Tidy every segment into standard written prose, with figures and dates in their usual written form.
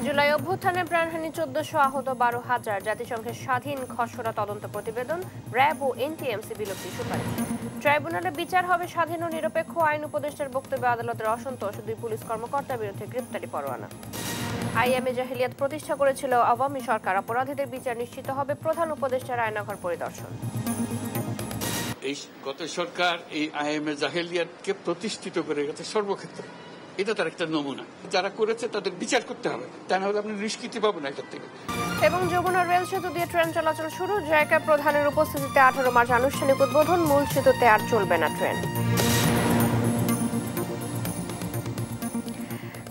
জুলাই অভ্যুত্থানে প্রাণহানি ১৪০০, আহত ১২,০০০। জাতিসংঘের স্বাধীন খসড়া তদন্ত প্রতিবেদন, র্যাব ও এনটিএমসি বিলুপ্তির সুপারিশ। ট্রাইব্যুনালে বিচার হবে স্বাধীন ও নিরপেক্ষ। আইন উপদেষ্টার বক্তব্যে আদালতের অসন্তোষ। 2 পুলিশ কর্মকর্তার বিরুদ্ধে গ্রেপ্তারি পরোয়ানা। আইএমএ জাহিলিয়াত প্রতিষ্ঠা করেছিল আওয়ামী সরকার। অপরাধীদের বিচার নিশ্চিত হবে। প্রধান উপদেষ্টার আয়নাঘর পরিদর্শন। এই গত সরকার এই আইএমএ জাহিলিয়াতকে প্রতিষ্ঠিত করে গেছে সর্বক্ষেত্রে। এটা তার একটা নমুনা। যারা করেছে তাদের বিচার করতে হবে, তা না হলে আপনি নিষ্কৃতি পাবেন না এটার থেকে। এবং যমুনা রেল সেতু দিয়ে ট্রেন চলাচল শুরু। জায়গা প্রধানের উপস্থিতিতে 18 মার্চ আনুষ্ঠানিক উদ্বোধন। মূল সেতুতে আর চলবে না ট্রেন।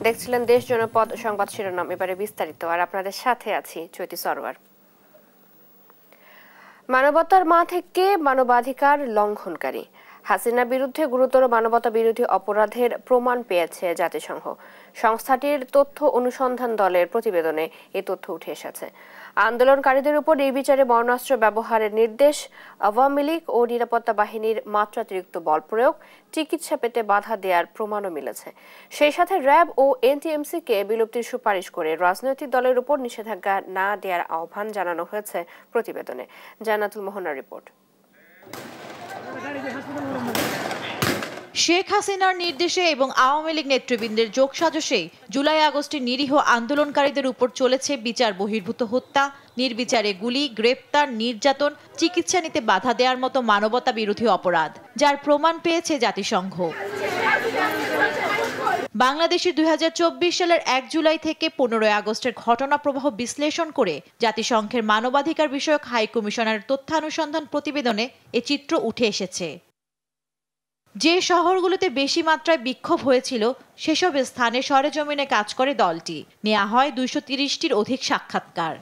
দেখছিলেন দেশ জনপদ সংবাদ শিরোনাম, এবারে বিস্তারিত। আর আপনাদের সাথে আছি চৈতি সরওয়ার। মানবতার মা থেকে মানবাধিকার লঙ্ঘনকারী। হাসিনার বিরুদ্ধে গুরুতর মানবতা বিরোধী অপরাধের প্রমাণ পেয়েছে জাতিসংঘ। সংস্থাটির তথ্য অনুসন্ধান দলের প্রতিবেদনে এই তথ্য উঠে এসেছে। আন্দোলনকারীদের উপর নির্বিচারে মারণাস্ত্র ব্যবহারের নির্দেশ, আওয়ামী লীগ ও নিরাপত্তা বাহিনীর মাত্রাতিরিক্ত বল প্রয়োগ, চিকিৎসা পেতে বাধা দেওয়ার প্রমাণও মিলেছে। সেই সাথে র্যাব ও এনটিএমসিকে বিলুপ্তির সুপারিশ করে রাজনৈতিক দলের উপর নিষেধাজ্ঞা না দেওয়ার আহ্বান জানানো হয়েছে প্রতিবেদনে। জান্নাতুল মোহনার রিপোর্ট। শেখ হাসিনার নির্দেশে এবং আওয়ামী লীগ নেতৃবৃন্দের যোগসাজশে জুলাই আগস্টে নিরীহ আন্দোলনকারীদের উপর চলেছে বিচার বহির্ভূত হত্যা, নির্বিচারে গুলি, গ্রেপ্তার, নির্যাতন, চিকিৎসা নিতে বাধা দেওয়ার মতো মানবতা বিরোধী অপরাধ, যার প্রমাণ পেয়েছে জাতিসংঘ। বাংলাদেশের 2024 সালের 1 জুলাই থেকে 15 আগস্টের ঘটনা প্রবাহ বিশ্লেষণ করে জাতিসংঘের মানবাধিকার বিষয়ক হাই কমিশনারের তথ্যানুসন্ধান প্রতিবেদনে এ চিত্র উঠে এসেছে। যে শহরগুলোতে বেশি মাত্রায় বিক্ষোভ হয়েছিল সেসব স্থানে সরেজমিনে কাজ করে দলটি। নেওয়া হয় 230টির অধিক সাক্ষাৎকার।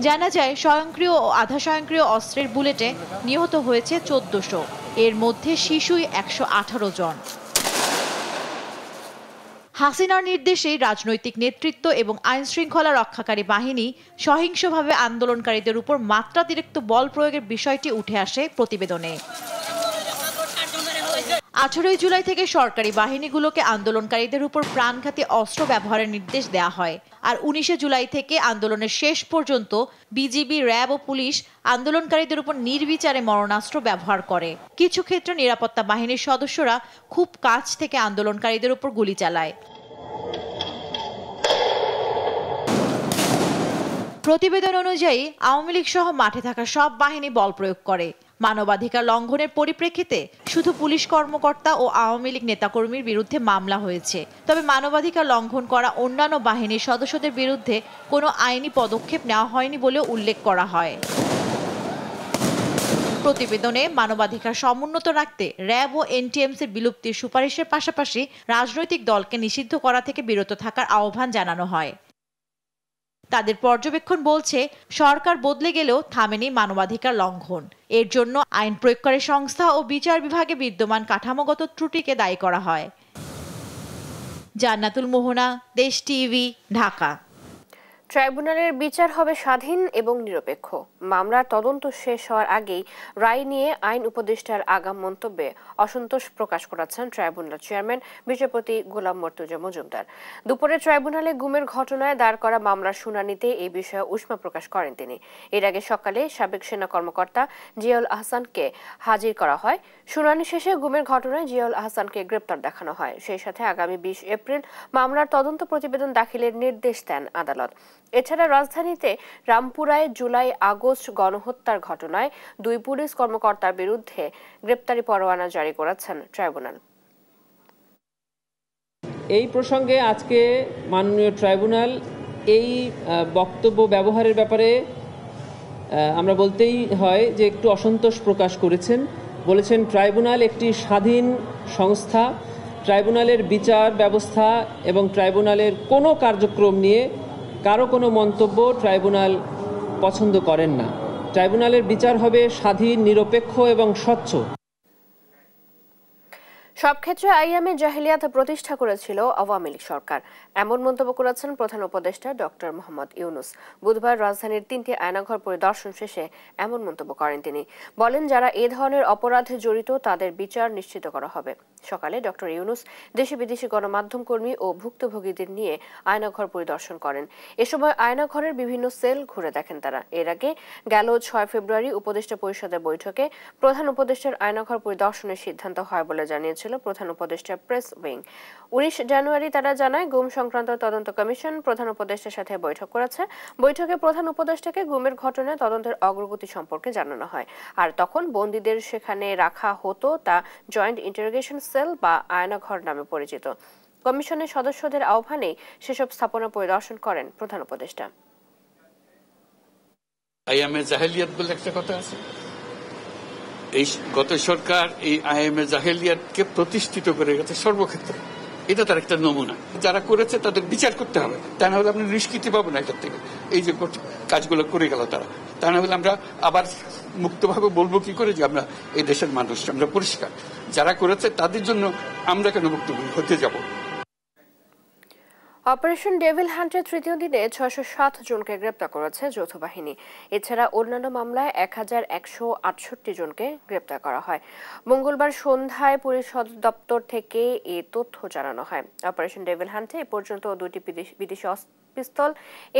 জানা যায় স্বয়ংক্রিয় ও আধা স্বয়ংক্রিয় অস্ত্রের বুলেটে নিহত হয়েছে 1400, এর মধ্যে শিশুই 118 জন। হাসিনার নির্দেশে রাজনৈতিক নেতৃত্ব এবং আইন শৃঙ্খলা রক্ষাকারী বাহিনী সহিংসভাবে আন্দোলনকারীদের উপর মাত্রাতিরিক্ত বল প্রয়োগের বিষয়টি উঠে আসে প্রতিবেদনে। 18 জুলাই থেকে সরকারি বাহিনীগুলোকে আন্দোলনকারীদের উপর প্রাণঘাতী অস্ত্র ব্যবহারের নির্দেশ দেওয়া হয়। আর 19 জুলাই থেকে আন্দোলনের শেষ পর্যন্ত বিজিবি, র্যাব ও পুলিশ আন্দোলনকারীদের উপর নির্বিচারে মরণাস্ত্র ব্যবহার করে। কিছু ক্ষেত্রে নিরাপত্তা বাহিনীর সদস্যরা খুব কাছ থেকে আন্দোলনকারীদের উপর গুলি চালায়। প্রতিবেদন অনুযায়ী আওয়ামী লীগ সহ মাঠে থাকা সব বাহিনী বল প্রয়োগ করে। মানবাধিকার লঙ্ঘনের পরিপ্রেক্ষিতে শুধু পুলিশ কর্মকর্তা ও আওয়ামী লীগ নেতাকর্মীর বিরুদ্ধে মামলা হয়েছে। তবে মানবাধিকার লঙ্ঘন করা অন্যান্য বাহিনীর সদস্যদের বিরুদ্ধে কোনো আইনি পদক্ষেপ নেওয়া হয়নি বলেও উল্লেখ করা হয়। প্রতিবেদনে মানবাধিকার সমুন্নত রাখতে র্যাব ও এনটিএমসির বিলুপ্তির সুপারিশের পাশাপাশি রাজনৈতিক দলকে নিষিদ্ধ করা থেকে বিরত থাকার আহ্বান জানানো হয়। তাদের পর্যবেক্ষণ বলছে, সরকার বদলে গেলেও থামেনি মানবাধিকার লঙ্ঘন। এর জন্য আইন প্রয়োগকারী সংস্থা ও বিচার বিভাগে বিদ্যমান কাঠামোগত ত্রুটিকে দায়ী করা হয়। জান্নাতুল মোহনা, দেশ টিভি, ঢাকা। ট্রাইব্যুনালের বিচার হবে স্বাধীন এবং নিরপেক্ষ। মামলার তদন্ত শেষ হওয়ার আগেই রায় নিয়ে আইন উপদেষ্টার আগাম মন্তব্যে অসন্তোষ প্রকাশ করেছেন ট্রাইব্যুনাল চেয়ারম্যান বিচারপতি গোলাম মর্তুজা মজুমদার। দুপুরে ট্রাইব্যুনালে গুমের ঘটনায় দায়ের করা মামলার শুনানিতে এই বিষয়ে উষ্মা প্রকাশ করেন তিনি। এর আগে সকালে সাবেক সেনা কর্মকর্তা জিয়াউল আহসানকে হাজির করা হয়। শুনানি শেষে গুমের ঘটনায় জিয়াউল আহসানকে গ্রেপ্তার দেখানো হয়। সেই সাথে আগামী 20 এপ্রিল মামলার তদন্ত প্রতিবেদন দাখিলের নির্দেশ দেন আদালত। এছাড়া রাজধানীতে রামপুরায় জুলাই আগস্ট গণহত্যার ঘটনায় 2 পুলিশ কর্মকর্তার বিরুদ্ধে গ্রেপ্তারি পরোয়ানা জারি করেছেন ট্রাইব্যুনাল। এই প্রসঙ্গে আজকে মাননীয় ট্রাইব্যুনাল এই বক্তব্য ব্যবহারের ব্যাপারে আমরা বলতেই হয় যে একটু অসন্তোষ প্রকাশ করেছেন। বলেছেন ট্রাইব্যুনাল একটি স্বাধীন সংস্থা, ট্রাইব্যুনালের বিচার ব্যবস্থা এবং ট্রাইব্যুনালের কোনো কার্যক্রম নিয়ে কারো কোনো মন্তব্য ট্রাইব্যুনাল পছন্দ করেন না। ট্রাইব্যুনালের বিচার হবে স্বাধীন, নিরপেক্ষ এবং স্বচ্ছ। সব ক্ষেত্রে আইয়ামে জাহিলিয়াত প্রতিষ্ঠা করেছিল আওয়ামী লীগ সরকার, এমন মন্তব্য করেছেন প্রধান উপদেষ্টা ডক্টর মোহাম্মদ ইউনূস। বুধবার রাজধানীর 3টি আয়নাঘর পরিদর্শন শেষে এমন মন্তব্য করেন তিনি। বলেন, যারা এ ধরনের অপরাধে জড়িত তাদের বিচার নিশ্চিত করা হবে। সকালে ডক্টর ইউনূস দেশি বিদেশি গণমাধ্যম কর্মী ও ভুক্তভোগীদের নিয়ে আয়নাঘর পরিদর্শন করেন। এ সময় আয়নাঘরের বিভিন্ন সেল ঘুরে দেখেন তারা। এর আগে গেল 6 ফেব্রুয়ারি উপদেষ্টা পরিষদের বৈঠকে প্রধান উপদেষ্টার আয়নাঘর পরিদর্শনের সিদ্ধান্ত হয় বলে জানিয়েছিল প্রধান উপদেষ্টার প্রেস উইং। 19 জানুয়ারি তারা জানায়, গুম সংক্রান্ত তদন্ত কমিশন প্রধান উপদেষ্টার সাথে বৈঠক করেছে। বৈঠকে প্রধান উপদেষ্টাকে গুমের ঘটনায় তদন্তের অগ্রগতি সম্পর্কে জানানো হয়। আর তখন বন্দীদের সেখানে রাখা হতো, তা জয়েন্ট ইন্টারোগেশন সেল বা আয়নাঘর নামে পরিচিত। কমিশনের সদস্যদের আহ্বানেই সেসব স্থাপনা পরিদর্শন করেন প্রধান উপদেষ্টা। আইয়ামে জাহেলিয়াত বলে একটা কথা আছে। এই গত সরকার এই আইএমএ জাহেলিয়াতকে প্রতিষ্ঠিত করে গেছে সর্বক্ষেত্রে। এটা তার একটা নমুনা। যারা করেছে তাদের বিচার করতে হবে, তা না হলে আপনি নিষ্কৃতি পাবেন না এটার থেকে। এই যে কাজগুলো করে গেল তারা, তা না হলে আমরা আবার মুক্তভাবে বলবো কি করে যে আমরা এই দেশের মানুষ, আমরা পরিষ্কার। যারা করেছে তাদের জন্য আমরা কেন মুক্ত হতে যাব? অপারেশন ডেভিল হান্টের তৃতীয় দিনে 607 জনকে গ্রেপ্তার করেছে যৌথ বাহিনী। এছাড়া অন্যান্য মামলায় 1168 জনকে গ্রেপ্তার করা হয়। মঙ্গলবার সন্ধ্যায় পুলিশ সদর দপ্তর থেকে এ তথ্য জানানো হয়। অপারেশন ডেভিল হান্টে এ পর্যন্ত 2টি বিদেশি পিস্তল,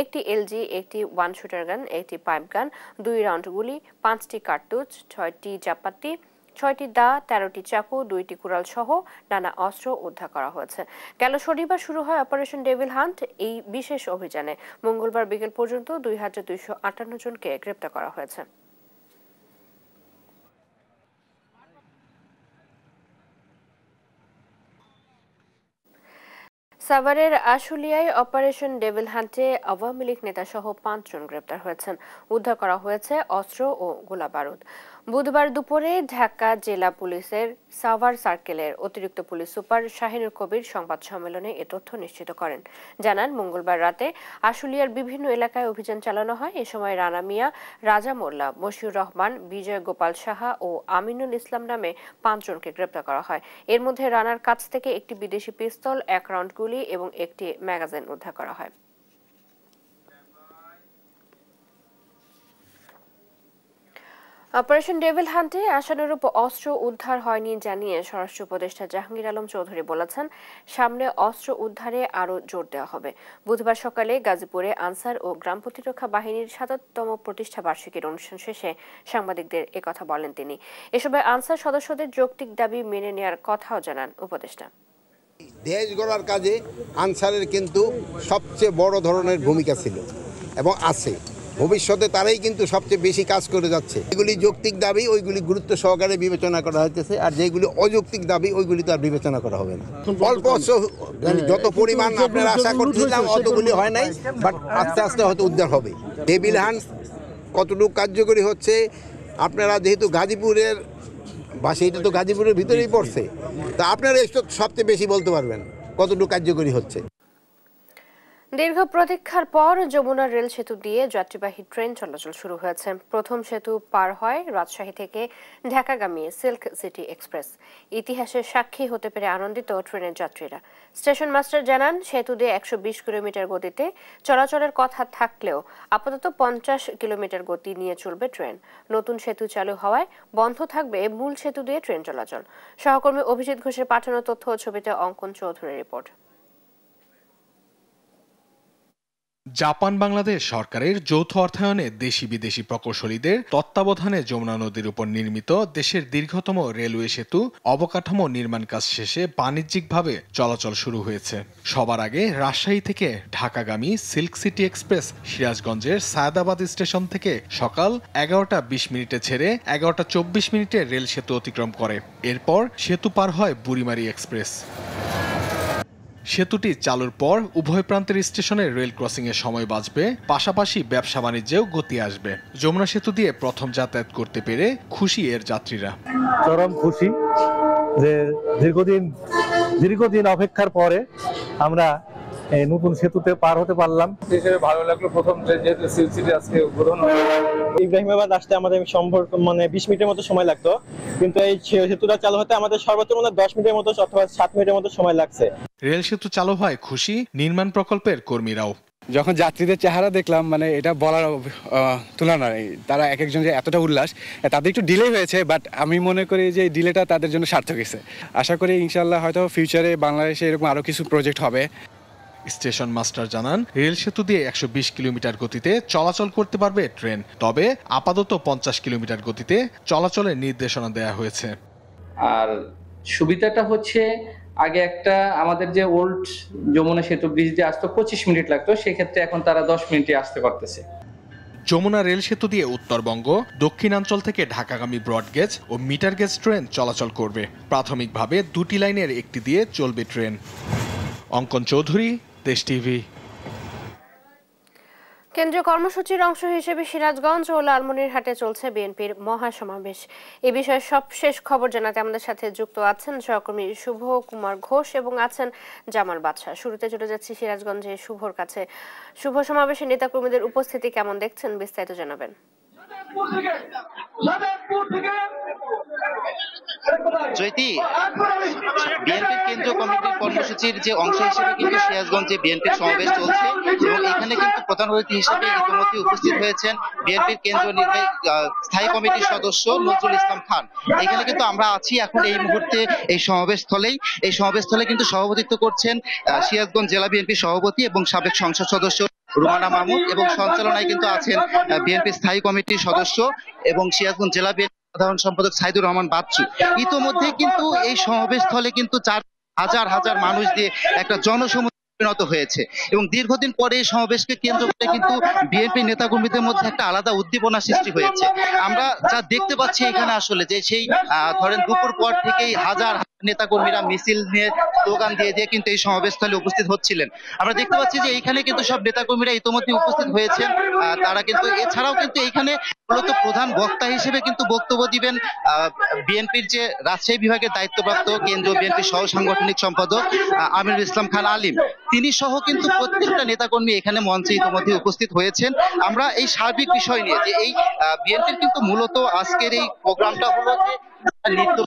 একটি এলজি, একটি 1 শুটার গান, একটি পাইপ গান, 2 রাউন্ড গুলি, 5টি কার্তুজ, 6টি চাপাতি, 6টি দা, 13টি চাকু, 2টি কুড়াল সহ নানা অস্ত্র উদ্ধার করা হয়েছে। গেল শনিবার শুরু হয় অপারেশন ডেভিল হান্ট। এই বিশেষ অভিযানে মঙ্গলবার বিকেল পর্যন্ত 2258 জনকে গ্রেপ্তার করা হয়েছে। সাভারের আশুলিয়ায় অপারেশন ডেভিল হান্টে আওয়ামী লীগ নেতা সহ 5 জন গ্রেপ্তার হয়েছেন। উদ্ধার করা হয়েছে অস্ত্র ও গোলাবারুদ। বুধবার দুপুরে ঢাকা জেলা পুলিশের সাভার সার্কেলের অতিরিক্ত পুলিশ সুপার শাহিনুর কবির সংবাদ সম্মেলনে এ তথ্য নিশ্চিত করেন। জানান, মঙ্গলবার রাতে আশুলিয়ার বিভিন্ন এলাকায় অভিযান চালানো হয়। এ সময় রানা মিয়া, রাজা মোল্লা, মশিউর রহমান, বিজয় গোপাল সাহা ও আমিনুল ইসলাম নামে 5 জনকে গ্রেপ্তার করা হয়। এর মধ্যে রানার কাছ থেকে একটি বিদেশি পিস্তল, 1 রাউন্ড গুলি এবং একটি ম্যাগাজিন উদ্ধার করা হয়। অপারেশন ডেভিল হান্টে আশানুরূপ অস্ত্র উদ্ধার হয়নি জানিয়ে স্বরাষ্ট্র উপদেষ্টা জাহাঙ্গীর আলম চৌধুরী বলেছেন, সামনে অস্ত্র উদ্ধারে আরও জোর দেওয়া হবে। বুধবার সকালে গাজীপুরে আনসার ও গ্রাম প্রতিরক্ষা বাহিনীর ৭৭তম প্রতিষ্ঠা বার্ষিকীর অনুষ্ঠান শেষে সাংবাদিকদের একথা বলেন তিনি। এ সময় আনসার সদস্যদের যৌক্তিক দাবি মেনে নেওয়ার কথাও জানান উপদেষ্টা। দেশ গড়ার কাজে আনসারের কিন্তু সবচেয়ে বড় ধরনের ভূমিকা ছিল এবং আছে। ভবিষ্যতে তারাই কিন্তু সবচেয়ে বেশি কাজ করে যাচ্ছে। এগুলি যৌক্তিক দাবি, ওইগুলি গুরুত্ব সহকারে বিবেচনা করা হচ্ছে, আর যেগুলি অযৌক্তিক দাবি ওইগুলি তো আর বিবেচনা করা হবে না। অল্প যত পরিমাণ আপনারা আশা করছিলাম অতগুলি হয় নাই, বাট আস্তে আস্তে হয়তো উদ্ধার হবে। ডেভিল হান্ট কতটুকু কার্যকরী হচ্ছে, আপনারা যেহেতু গাজীপুরের বাসে, এটা তো গাজীপুরের ভিতরেই পড়ছে, তা আপনারা একটু সবচেয়ে বেশি বলতে পারবেন কতটুকু কার্যকরী হচ্ছে। দীর্ঘ প্রতীক্ষার পর যমুনা রেল সেতু দিয়ে যাত্রীবাহী ট্রেন চলাচল শুরু হয়েছে। প্রথম সেতু পার হয় রাজশাহী থেকে ঢাকাগামী সিল্ক সিটি এক্সপ্রেস। ইতিহাসের সাক্ষী হতে পেরে আনন্দিত ট্রেনের যাত্রীরা। স্টেশন মাস্টার জানান, সেতু দিয়ে 120 কিলোমিটার গতিতে চলাচলের কথা থাকলেও আপাতত 50 কিলোমিটার গতি নিয়ে চলবে ট্রেন। নতুন সেতু চালু হওয়ায় বন্ধ থাকবে মূল সেতু দিয়ে ট্রেন চলাচল। সহকর্মী অভিজিৎ ঘোষের পাঠানো তথ্য ও ছবিতে অঙ্কন চৌধুরীর রিপোর্ট। জাপান বাংলাদেশ সরকারের যৌথ অর্থায়নে দেশি বিদেশি প্রকৌশলীদের তত্ত্বাবধানে যমুনা নদীর উপর নির্মিত দেশের দীর্ঘতম রেলওয়ে সেতু অবকাঠামো নির্মাণ কাজ শেষে বাণিজ্যিকভাবে চলাচল শুরু হয়েছে। সবার আগে রাজশাহী থেকে ঢাকাগামী সিল্ক সিটি এক্সপ্রেস সিরাজগঞ্জের সায়দাবাদ স্টেশন থেকে সকাল 11টা 20 মিনিটে ছেড়ে 11টা 24 মিনিটে রেল সেতু অতিক্রম করে। এরপর সেতু পার হয় বুড়িমারি এক্সপ্রেস। সেতুটি চালুর পর উভয় প্রান্তের স্টেশনে রেল ক্রসিং এর সময় বাঁচবে, পাশাপাশি ব্যবসা বাণিজ্যেও গতি আসবে। যমুনা সেতু দিয়ে প্রথম যাতায়াত করতে পেরে খুশি এর যাত্রীরা। চরম খুশি যে দীর্ঘদিন অপেক্ষার পরে আমরা নতুন সেতুতে পার হতে পারলাম, হিসেবে ভালো লাগলো। প্রথম যেহেতু সিটি আজকে উদ্বোধন, ইব্রাহিমাবাদ আসতে আমাদের সম্পর্ক 20 মিনিটের মতো সময় লাগতো, কিন্তু এই সেতুটা চালু হতে আমাদের সর্বোচ্চ 10 মিনিটের মতো অথবা 7 মিনিটের মতো সময় লাগছে। রেল সেতু চালু হয় খুশি নির্মাণ প্রকল্পের কর্মীরাও। যখন যাত্রীদের চেহারা দেখলাম, এটা বলার তুলনা নেই। তারা এক একজন যে এতটা উল্লাস, তাদের একটু ডিলে হয়েছে, বাট আমি মনে করি যে এই ডিলেটা তাদের জন্য সার্থক হয়েছে। আশা করি ইনশাল্লাহ হয়তো ফিউচারে বাংলাদেশে এরকম আরো কিছু প্রজেক্ট হবে। স্টেশন মাস্টার জানান, রেল সেতু দিয়ে 120 কিলোমিটার গতিতে চলাচল করতে পারবে ট্রেন, তবে আপাতত 50 কিলোমিটার গতিতে চলাচলের নির্দেশনা দেওয়া হয়েছে। আর সুবিধাটা হচ্ছে, আগে একটা আমাদের যে ওল্ড যমুনা সেতু ব্রিজ দিয়ে আসতো 25 মিনিট লাগতো, সেক্ষেত্রে এখন তারা 10 মিনিটে আসতে পারতেছে। যমুনা রেল সেতু দিয়ে উত্তরবঙ্গ, দক্ষিণাঞ্চল থেকে ঢাকাগামী ব্রডগেজ ও মিটার গেজ ট্রেন চলাচল করবে। প্রাথমিকভাবে 2টি লাইনের একটি দিয়ে চলবে ট্রেন। অঙ্কন চৌধুরী, দেশ টিভি। কেন্দ্রীয় কর্মসূচির অংশ হিসেবে সিরাজগঞ্জ ও লালমনিরহাটে চলছে বিএনপির মহাসমাবেশ। এ বিষয়ে সবশেষ খবর জানাতে আমাদের সাথে যুক্ত আছেন সহকর্মী শুভ কুমার ঘোষ এবং আছেন জামাল বাদশাহ। শুরুতে চলে যাচ্ছি সিরাজগঞ্জে শুভর কাছে। শুভ, সমাবেশে নেতাকর্মীদের উপস্থিতি কেমন দেখছেন, বিস্তারিত জানাবেন। জয়তি, বিএনপির কেন্দ্রীয় কমিটির কর্মসূচির যে অংশ হিসেবে কিন্তু সিরাজগঞ্জে বিএনপির সমাবেশ চলছে এবং এখানে কিন্তু প্রধান অতিথি হিসেবে ইতিমধ্যে উপস্থিত হয়েছেন বিএনপির কেন্দ্রীয় নির্বাহী স্থায়ী কমিটির সদস্য নজরুল ইসলাম খান। এখানে কিন্তু আমরা আছি এখন এই মুহূর্তে এই সমাবেশস্থলে কিন্তু সভাপতিত্ব করছেন সিরাজগঞ্জ জেলা বিএনপির সভাপতি এবং সাবেক সংসদ সদস্য রুমানা মাহমুদ, এবং সঞ্চালনায় কিন্তু আছেন বিএনপি স্থায়ী কমিটির সদস্য এবং সিরাজগঞ্জ জেলা বিএনপি সাধারণ সম্পাদক সাইদুর রহমান বাচ্চু। ইতিমধ্যে কিন্তু এই সমাবেশস্থলে কিন্তু 4,000 মানুষ দিয়ে একটা জনসমুদ্র পরিণত হয়েছে এবং দীর্ঘদিন পরে এই সমাবেশকে কেন্দ্র করে কিন্তু বিএনপি নেতাকর্মীদের মধ্যে একটা আলাদা উদ্দীপনা সৃষ্টি হয়েছে। আমরা যা দেখতে পাচ্ছি এখানে আসলে যে সেই ধরেন দুপুর পর থেকেই হাজার নেতাকর্মীরা মিছিল নিয়ে স্লোগান দিয়ে কিন্তু এই সমাবেশস্থলে উপস্থিত হচ্ছিলেন। আমরা দেখতে পাচ্ছি যে এইখানে কিন্তু সব নেতাকর্মীরা ইতিমধ্যে উপস্থিত হয়েছেন। তারা কিন্তু এছাড়াও কিন্তু এইখানে মূলত প্রধান বক্তা হিসেবে কিন্তু বক্তব্য দিবেন বিএনপির যে রাজশাহী বিভাগের দায়িত্বপ্রাপ্ত কেন্দ্রীয় বিএনপির সহ সাংগঠনিক সম্পাদক আমিনুল ইসলাম খান আলিম। তিনি সহ কিন্তু প্রত্যেকটা নেতাকর্মী এখানে মঞ্চে ইতিমধ্যে উপস্থিত হয়েছেন। আমরা এই সার্বিক বিষয় নিয়ে যে এই বিএনপির কিন্তু মূলত আজকের এই প্রোগ্রামটা হলো যে নিত্য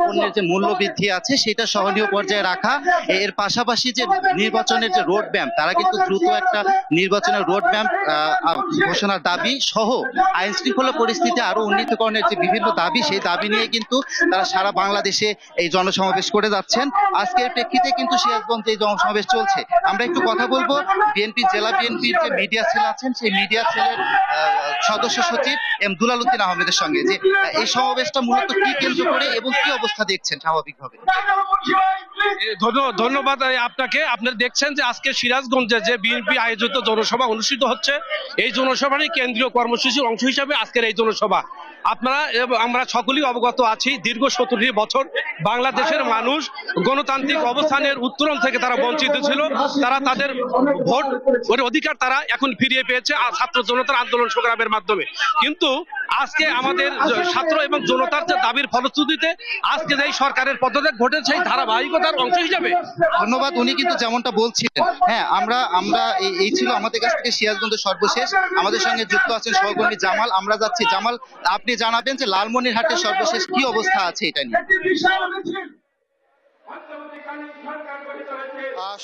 পণ্যের যে মূল্য বৃদ্ধি আছে সেটা সহনীয় পর্যায়ে রাখা, এর পাশাপাশি যে নির্বাচনের যে রোড ম্যাপ, তারা কিন্তু দ্রুত একটা নির্বাচনের রোড ম্যাপ ঘোষণার দাবি সহ আইন শৃঙ্খলা পরিস্থিতি আরো উন্নীতকরণের যে বিভিন্ন দাবি, সেই দাবি নিয়ে কিন্তু তারা সারা বাংলাদেশে এই জনসমাবেশ করে যাচ্ছেন। আজকের প্রেক্ষিতে কিন্তু সিরাজগঞ্জে এই জনসমাবেশ চলছে। আমরা একটু কথা বলবো বিএনপি জেলা বিএনপির যে মিডিয়া সেল আছেন সেই মিডিয়া সেলের সদস্য সচিব এম দুলাল উদ্দিন আহমেদের সঙ্গে, যে এই সমাবেশটা মূলত কি কেন্দ্র করে এবং কি অবস্থা দেখছেন স্বাভাবিকভাবে। ধন্যবাদ আপনাকে। আপনারা দেখছেন যে আজকে সিরাজগঞ্জে যে বিএনপি আয়োজিত জনসভা অনুষ্ঠিত হচ্ছে, এই জনসভারই কেন্দ্রীয় কর্মসূচির অংশ হিসাবে আজকের এই জনসভা। আপনারা আমরা সকলেই অবগত আছি, দীর্ঘ 17 বছর বাংলাদেশের মানুষ গণতান্ত্রিক অবস্থানের উত্তরণ থেকে তারা বঞ্চিত ছিল। তারা তাদের ভোট অধিকার তারা এখন ফিরিয়ে পেয়েছে ছাত্র জনতার আন্দোলন সংগ্রামের মাধ্যমে। কিন্তু আজকে আমাদের ছাত্র এবং জনতার যে দাবির ফলশ্রুতিতে আজকে যে সরকারের পদত্যাগ ঘটেছে, সেই ধারাবাহিকতার অংশ হিসাবে। ধন্যবাদ। উনি কিন্তু যেমনটা বলছিলেন, হ্যাঁ আমরা এই ছিল আমাদের কাছ থেকে সিরাজগঞ্জের সর্বশেষ। আমাদের সঙ্গে যুক্ত আছেন সহকর্মী জামাল। আমরা যাচ্ছি। জামাল, আপনি জানাবেন যে লালমনিরহাটের সর্বশেষ কি অবস্থা আছে এটা নিয়ে।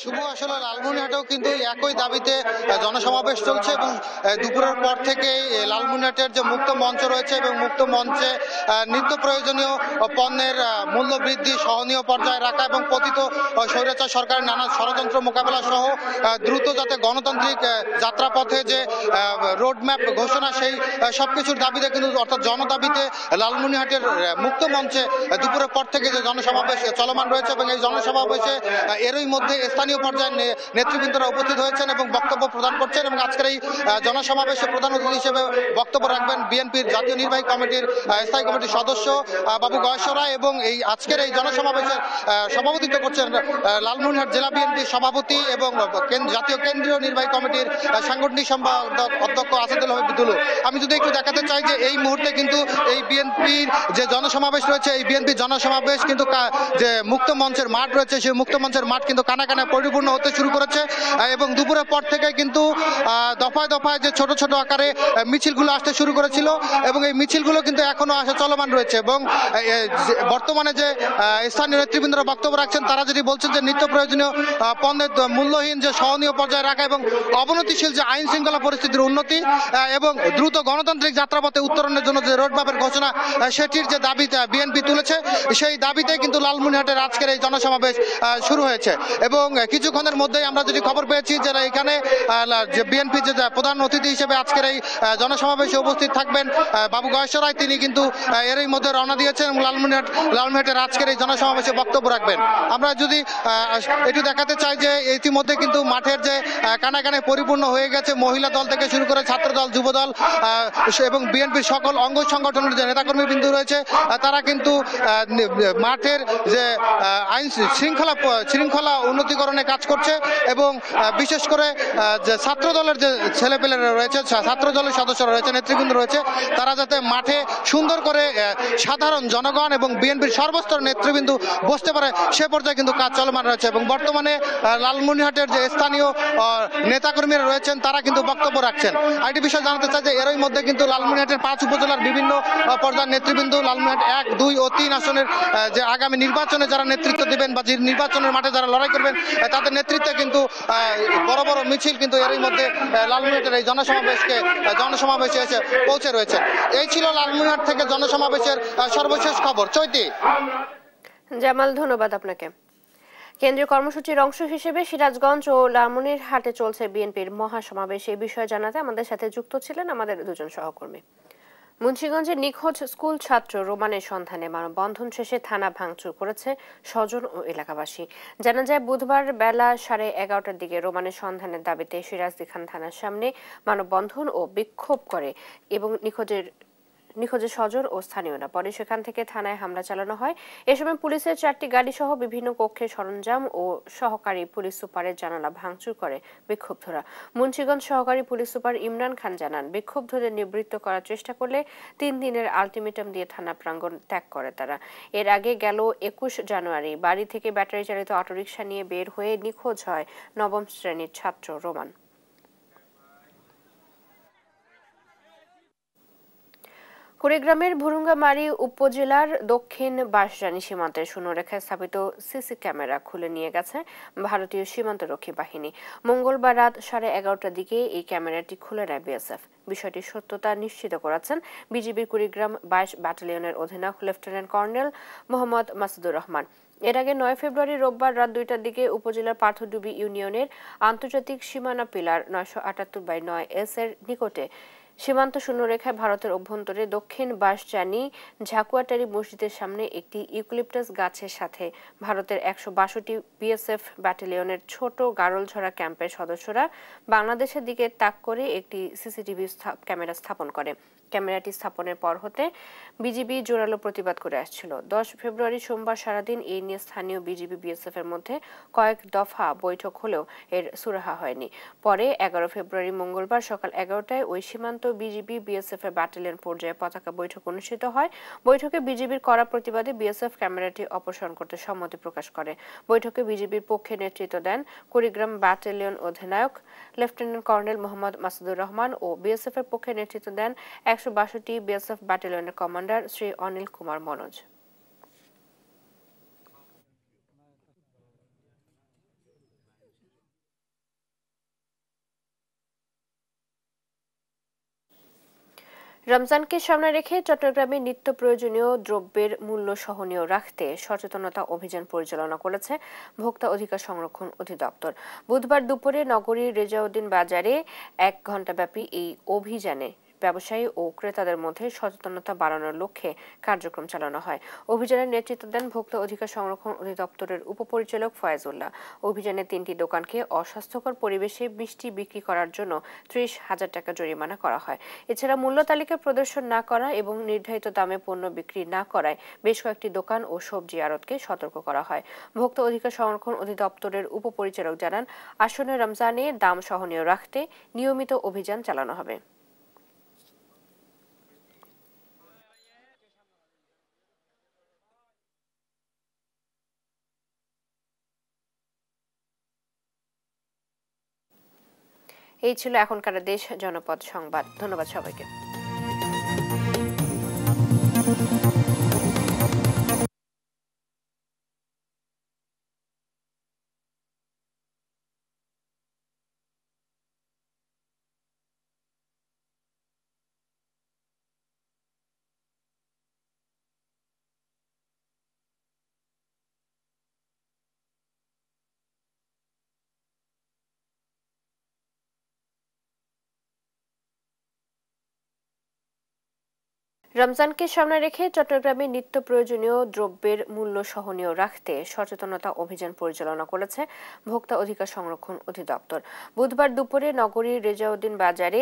শুভ, আসলে লালমনিরহাটেও কিন্তু একই দাবিতে জনসমাবেশ চলছে এবং দুপুরের পর থেকেই লালমনিরহাটের যে মুক্ত মঞ্চ রয়েছে এবং মুক্ত মঞ্চে নিত্য প্রয়োজনীয় পণ্যের মূল্য বৃদ্ধি সহনীয় পর্যায়ে রাখা এবং পতিত স্বৈরাচার সরকারের নানা ষড়যন্ত্র মোকাবেলা সহ দ্রুত যাতে গণতান্ত্রিক যাত্রাপথে যে রোডম্যাপ ঘোষণা, সেই সবকিছুর দাবিতে কিন্তু অর্থাৎ জনদাবিতে লালমনিরহাটের মুক্ত মঞ্চে দুপুরের পর থেকে যে জনসমাবেশ চলমান রয়েছে এবং এই জনসমাবেশে এরই মধ্যে স্থানীয় পর্যায়ের নেতৃবৃন্দরা উপস্থিত হয়েছেন এবং বক্তব্য প্রদান করছেন। এবং আজকের এই জনসমাবেশে প্রধান অতিথি হিসেবে বক্তব্য রাখবেন বিএনপির জাতীয় নির্বাহী কমিটির স্থায়ী কমিটির সদস্য বাবু গয়েশ্বর রায় এবং এই আজকের এই জনসমাবেশের সভাপতিত্ব করছেন লালমনিরহাট জেলা বিএনপির সভাপতি এবং জাতীয় কেন্দ্রীয় নির্বাহী কমিটির সাংগঠনিক সম্পাদক অধ্যক্ষ আসাদুল হক বিদুলু। আমি যদি একটু দেখাতে চাই যে এই মুহূর্তে কিন্তু এই বিএনপির যে জনসমাবেশ রয়েছে, এই বিএনপির জনসমাবেশ কিন্তু যে মুক্ত মঞ্চের মাঠ রয়েছে সেই মুক্ত মঞ্চের মাঠ কিন্তু কানায় পরিপূর্ণ হতে শুরু করেছে এবং দুপুরের পর থেকে কিন্তু দফায় দফায় যে ছোট ছোট আকারে মিছিলগুলো আসতে শুরু করেছিল এবং এই মিছিলগুলো কিন্তু এখনো আসা চলমান রয়েছে এবং বর্তমানে যে স্থানীয় নেতৃবৃন্দরা বক্তব্য রাখছেন তারা যদি বলছেন যে নিত্য প্রয়োজনীয় পণ্যের মূল্যহীন যে সহনীয় পর্যায়ে রাখা এবং অবনতিশীল যে আইন শৃঙ্খলা পরিস্থিতির উন্নতি এবং দ্রুত গণতান্ত্রিক যাত্রাপথে উত্তরণের জন্য যে রোডম্যাপের ঘোষণা সেটির যে দাবি বিএনপি তুলেছে সেই দাবিতে কিন্তু লালমনিরহাটের আজকের এই জনসমাবেশ শুরু হয়েছে এবং কিছুক্ষণের মধ্যেই আমরা যদি খবর পেয়েছি যে এখানে যে বিএনপি যে প্রধান অতিথি হিসেবে আজকের এই জনসমাবেশে উপস্থিত থাকবেন বাবু গয়েশ্বর রায়, তিনি কিন্তু এরই মধ্যে রওনা দিয়েছেন এবং লালমনিরহাটের আজকের এই জনসমাবেশে বক্তব্য রাখবেন। আমরা যদি এটি দেখাতে চাই যে ইতিমধ্যে কিন্তু মাঠের যে কানায় পরিপূর্ণ হয়ে গেছে, মহিলা দল থেকে শুরু করে ছাত্র দল, যুব দল এবং বিএনপির সকল অঙ্গ সংগঠনের যে নেতাকর্মী বিন্দু রয়েছে তারা কিন্তু মাঠের যে আইন শৃঙ্খলা উন্নতিকরণে কাজ করছে এবং বিশেষ করে যে ছাত্র দলের যে ছেলেপেলেরা রয়েছে, ছাত্র দলের সদস্যরা রয়েছে, নেতৃবৃন্দ রয়েছে, তারা যাতে মাঠে সুন্দর করে সাধারণ জনগণ এবং বিএনপির সর্বস্তর নেতৃবৃন্দ বসতে পারে সে পর্যায়ে কিন্তু কাজ চলমান রয়েছে এবং বর্তমানে লালমনিরহাটের যে স্থানীয় নেতাকর্মীরা রয়েছেন তারা কিন্তু বক্তব্য রাখছেন। আরেকটি বিষয় জানাতে চাই যে এরই মধ্যে কিন্তু লালমনিরহাটের 5 উপজেলার বিভিন্ন পর্যায়ের নেতৃবৃন্দ লালমনিরহাট 1, 2 ও 3 আসনের যে আগামী নির্বাচনে যারা নেতৃত্ব দিবেন বা নির্বাচনের মাঠে যারা লড়াই করবেন তাদের নেতৃত্বে কিন্তু বড় বড় মিছিল কিন্তু এরই মধ্যে লালমনিরহাটের এই জনসমাবেশে এসে পৌঁছে রয়েছে। এই ছিল লালমনিরহাট থেকে জনসমাবেশের সর্বশেষ খবর। চৈতি। জামাল, ধন্যবাদ আপনাকে। কেন্দ্রীয় কর্মসূচির অংশ হিসেবে সিরাজগঞ্জ ও লালমনিরহাটে চলছে বিএনপির মহাসমাবেশ। এই বিষয়ে জানাতে আমাদের সাথে যুক্ত ছিলেন আমাদের দুজন সহকর্মী। মুন্সিগঞ্জে নিখোঁজ স্কুল ছাত্র রোমানের সন্ধানে মানববন্ধন শেষে থানা ভাঙচুর করেছে স্বজন ও এলাকাবাসী। জানা যায় বুধবার বেলা 11:30টার দিকে রোমানের সন্ধানের দাবিতে সিরাজদি খান থানার সামনে মানববন্ধন ও বিক্ষোভ করে এবং নিখোঁজের স্বজন ও স্থানীয়রা। পরে সেখান থেকে থানায় হামলা চালানো হয়। এ সময় পুলিশের 4টি গাড়ি সহ বিভিন্ন কক্ষের সরঞ্জাম ও সহকারী পুলিশ সুপারের জানালা ভাঙচুর করে বিক্ষুব্ধরা। মুন্সিগঞ্জ সহকারী পুলিশ সুপার ইমরান খান জানান, বিক্ষুব্ধদের নিবৃত্ত করার চেষ্টা করলে 3 দিনের আলটিমেটাম দিয়ে থানা প্রাঙ্গণ ত্যাগ করে তারা। এর আগে গেল 21 জানুয়ারি বাড়ি থেকে ব্যাটারি চালিত অটোরিকশা নিয়ে বের হয়ে নিখোঁজ হয় 9ম শ্রেণীর ছাত্র রোমান। কুড়িগ্রামের ভুরুঙ্গামারী উপজেলার দক্ষিণ বাঁশজানি সীমান্তের শূন্যরেখায় স্থাপিত সিসি ক্যামেরা খুলে নিয়ে গেছে ভারতীয় সীমান্তরক্ষী বাহিনী। মঙ্গলবার রাত 11:30টার দিকে এই ক্যামেরাটি খুলে নেয় বিএসএফ। বিষয়টির সত্যতা নিশ্চিত করেছেন বিজিবির কুড়িগ্রাম 22 ব্যাটালিয়নের অধিনায়ক লেফটেন্যান্ট কর্নেল মোহাম্মদ মাসুদুর রহমান। এর আগে 9 ফেব্রুয়ারি রোববার রাত 2টার দিকে উপজেলার পাথরডুবি ইউনিয়নের আন্তর্জাতিক সীমানা পিলার 978/9S এর নিকটে সীমান্ত শূন্যরেখায় ভারতের অভ্যন্তরে দক্ষিণ বাঁশজানি ঝাকুয়াটারি মসজিদের সামনে একটি ইউক্যালিপটাস গাছের সাথে ভারতের 162টি বিএসএফ ব্যাটালিয়নের ছোট গারলঝরা ক্যাম্পের সদস্যরা বাংলাদেশের দিকে তাক করে একটি সিসিটিভি ক্যামেরা স্থাপন করে। ক্যামেরাটি স্থাপনের পর হতে বিজিবি জোরালো প্রতিবাদ করে আসছিল। 10 ফেব্রুয়ারি সোমবার সারাদিন এই নিয়ে স্থানীয় বিজিবি বিএসএফ এর মধ্যে কয়েক দফা বৈঠক হলেও এর সুরাহা হয়নি। পরে 11 ফেব্রুয়ারি মঙ্গলবার সকাল 11টায় ওই সীমান্ত বিজিবি বিএসএফ এর ব্যাটালিয়ন পর্যায়ে পতাকা বৈঠক অনুষ্ঠিত হয়। বৈঠকে বিজিবির কড়া প্রতিবাদে বিএসএফ ক্যামেরাটি অপসারণ করতে সম্মতি প্রকাশ করে। বৈঠকে বিজিবির পক্ষে নেতৃত্ব দেন কুড়িগ্রাম ব্যাটালিয়ন অধিনায়ক লেফটেন্যান্ট কর্নেল মোহাম্মদ মাসুদুর রহমান ও বিএসএফ এর পক্ষে নেতৃত্ব দেন 162টি বিএসএফ ব্যাটালিয়নের কমান্ডার শ্রী অনিল কুমার মনোজ। রমজানকে সামনে রেখে চট্টগ্রামে নিত্য প্রয়োজনীয় দ্রব্যের মূল্য সহনীয় রাখতে সচেতনতা অভিযান পরিচালনা করেছে ভোক্তা অধিকার সংরক্ষণ অধিদপ্তর। বুধবার দুপুরে নগরীর রেজাউদ্দিন বাজারে 1 ঘণ্টাব্যাপী এই অভিযানে ব্যবসায়ী ও ক্রেতাদের মধ্যে সচেতনতা বাড়ানোর লক্ষ্যে কার্যক্রম চালানো হয়। অভিযানের নেতৃত্ব দেন ভোক্তা অধিকার সংরক্ষণ অধিদপ্তরের উপপরিচালক ফয়েজুল্লাহ। অভিযানে 3টি দোকানকে অস্বাস্থ্যকর পরিবেশে মিষ্টি বিক্রি করার জন্য 30,000 টাকা জরিমানা করা হয়। এছাড়া মূল্য তালিকা প্রদর্শন না করা এবং নির্ধারিত দামে পণ্য বিক্রি না করায় বেশ কয়েকটি দোকান ও সবজি আড়তকে সতর্ক করা হয়। ভোক্তা অধিকার সংরক্ষণ অধিদপ্তরের উপপরিচালক জানান, আসন্ন রমজানে দাম সহনীয় রাখতে নিয়মিত অভিযান চালানো হবে। এই ছিল এখনকার দেশ জনপদ সংবাদ। ধন্যবাদ সবাইকে। রমজানকে সামনে রেখে চট্টগ্রামে নিত্য প্রয়োজনীয় দ্রব্যের মূল্য সহনীয় রাখতে সচেতনতা অভিযান পরিচালনা করেছে ভোক্তা অধিকার সংরক্ষণ অধিদপ্তর। বুধবার দুপুরে নগরীর রেজাউদ্দিন বাজারে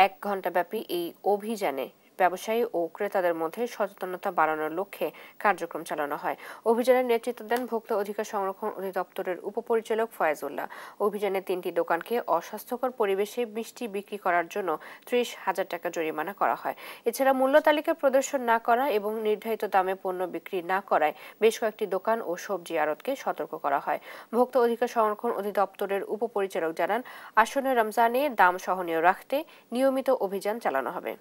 1 ঘণ্টাব্যাপী এই অভিযানে ব্যবসায়ী ও ক্রেতাদের মধ্যে সচেতনতা বাড়ানোর লক্ষ্যে কার্যক্রম চালানো হয়। অভিযানের নেতৃত্ব দেন ভোক্তা অধিকার সংরক্ষণ অধিদপ্তরের উপপরিচালক ফয়েজুল্লাহ। অভিযানে 3টি দোকানকে অস্বাস্থ্যকর পরিবেশে মিষ্টি বিক্রি করার জন্য 30,000 টাকা জরিমানা করা হয়। এছাড়া মূল্য তালিকা প্রদর্শন না করা এবং নির্ধারিত দামে পণ্য বিক্রি না করায় বেশ কয়েকটি দোকান ও সবজি আড়তকে সতর্ক করা হয়। ভোক্তা অধিকার সংরক্ষণ অধিদপ্তরের উপপরিচালক জানান, আসন্ন রমজানে দাম সহনীয় রাখতে নিয়মিত অভিযান চালানো হবে।